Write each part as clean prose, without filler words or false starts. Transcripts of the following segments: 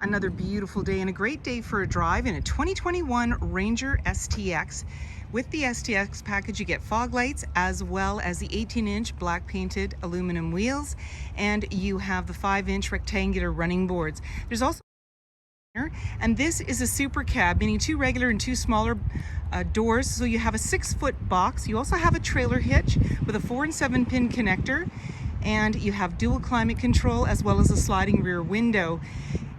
Another beautiful day and a great day for a drive in a 2021 Ranger STX. With the STX package, you get fog lights as well as the 18-inch black painted aluminum wheels, and you have the 5-inch rectangular running boards. There's also and this is a super cab, meaning 2 regular and 2 smaller doors, so you have a 6-foot box. You also have a trailer hitch with a 4 and 7 pin connector, and you have dual climate control as well as a sliding rear window.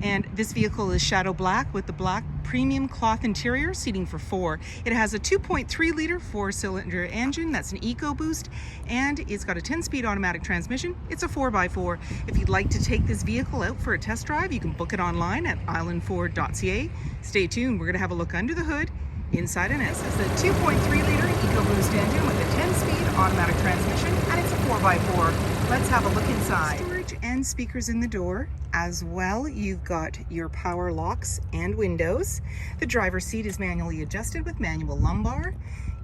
And this vehicle is shadow black with the black premium cloth interior, seating for 4. It has a 2.3 liter 4-cylinder engine that's an EcoBoost, and it's got a 10-speed automatic transmission. It's a 4x4. If you'd like to take this vehicle out for a test drive, you can book it online at islandford.ca. Stay tuned, we're going to have a look under the hood, inside and out. It's a 2.3 liter EcoBoost engine with a 10-speed automatic transmission, and it's a 4x4. Let's have a look inside. Storage and speakers in the door. As well, you've got your power locks and windows. The driver's seat is manually adjusted with manual lumbar.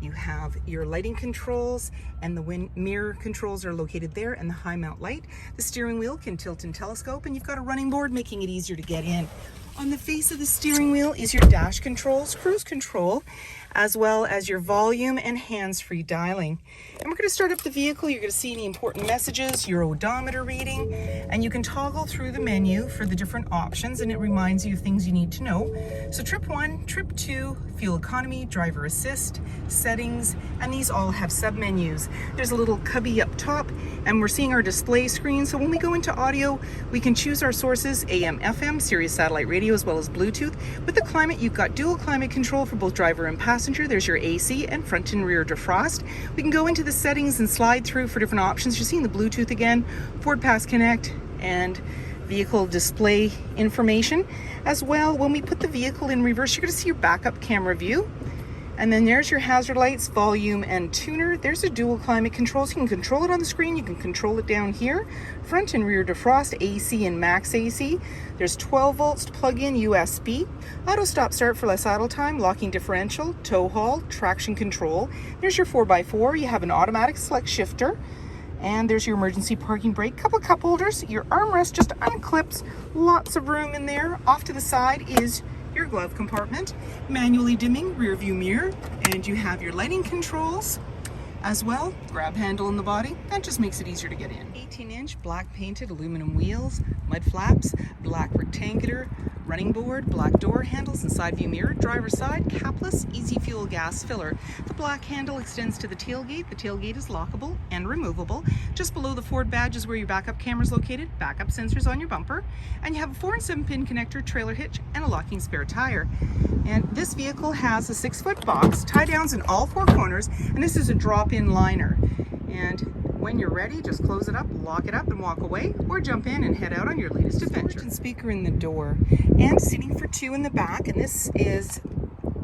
You have your lighting controls, and the mirror controls are located there, and the high mount light. The steering wheel can tilt and telescope, and you've got a running board making it easier to get in. On the face of the steering wheel is your dash controls, cruise control, as well as your volume and hands-free dialing. And we're going to start up the vehicle. You're going to see any important messages, your odometer reading, and you can toggle through the menu for the different options, and it reminds you of things you need to know. So trip 1, trip 2, fuel economy, driver assist, settings, and these all have sub-menus. There's a little cubby up top, and we're seeing our display screen. So when we go into audio, we can choose our sources, AM, FM, Sirius satellite radio, as well as Bluetooth. With the climate, you've got dual climate control for both driver and passenger. There's your AC and front and rear defrost. We can go into the settings and slide through for different options. You're seeing the Bluetooth again, Ford Pass Connect, and vehicle display information. As well, when we put the vehicle in reverse, you're going to see your backup camera view. And then there's your hazard lights, volume, and tuner. There's a dual climate control, so you can control it on the screen. You can control it down here. Front and rear defrost, AC and max AC. There's 12 volts plug-in USB. Auto stop start for less idle time, locking differential, tow haul, traction control. There's your 4x4. You have an automatic select shifter. And there's your emergency parking brake, couple cup holders. Your armrest just unclips, lots of room in there. Off to the side is your glove compartment, manually dimming rear view mirror, and you have your lighting controls as well. Grab handle in the body, that just makes it easier to get in. 18-inch black painted aluminum wheels, mud flaps, black rectangular running board, black door handles and side view mirror. Driver's side, Capless easy fuel gas filler. The black handle extends to the tailgate. The tailgate is lockable and removable. Just below the Ford badge is where your backup camera is located, backup sensors on your bumper, and you have a 4 and 7 pin connector, trailer hitch, and a locking spare tire. And this vehicle has a 6-foot box, tie downs in all 4 corners, and this is a drop-in liner. And when you're ready, just close it up, lock it up, and walk away, or jump in and head out on your latest adventure. And speaker in the door, and seating for 2 in the back, and this is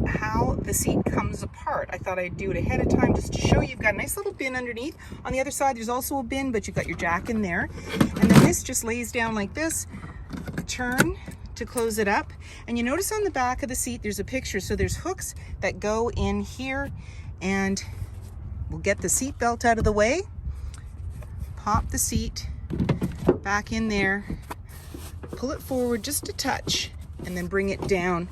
how the seat comes apart. I thought I'd do it ahead of time just to show you. You've got a nice little bin underneath. On the other side, there's also a bin, but you've got your jack in there. And then this just lays down like this. Turn to close it up. And you notice on the back of the seat, there's a picture. So there's hooks that go in here, and we'll get the seat belt out of the way. Pop the seat back in there, pull it forward just a touch, and then bring it down,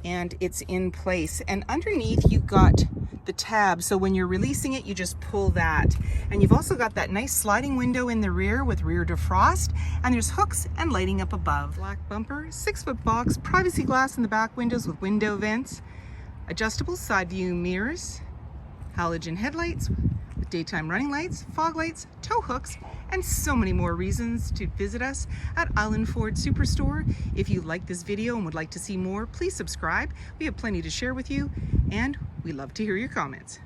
and it's in place. And underneath you've got the tab, so when you're releasing it, you just pull that. And you've also got that nice sliding window in the rear with rear defrost, and there's hooks and lighting up above. Black bumper, 6-foot box, privacy glass in the back windows with window vents, adjustable side view mirrors, halogen headlights with daytime running lights, fog lights, tow hooks, and so many more reasons to visit us at Island Ford Superstore. If you like this video and would like to see more, please subscribe. We have plenty to share with you, and we love to hear your comments.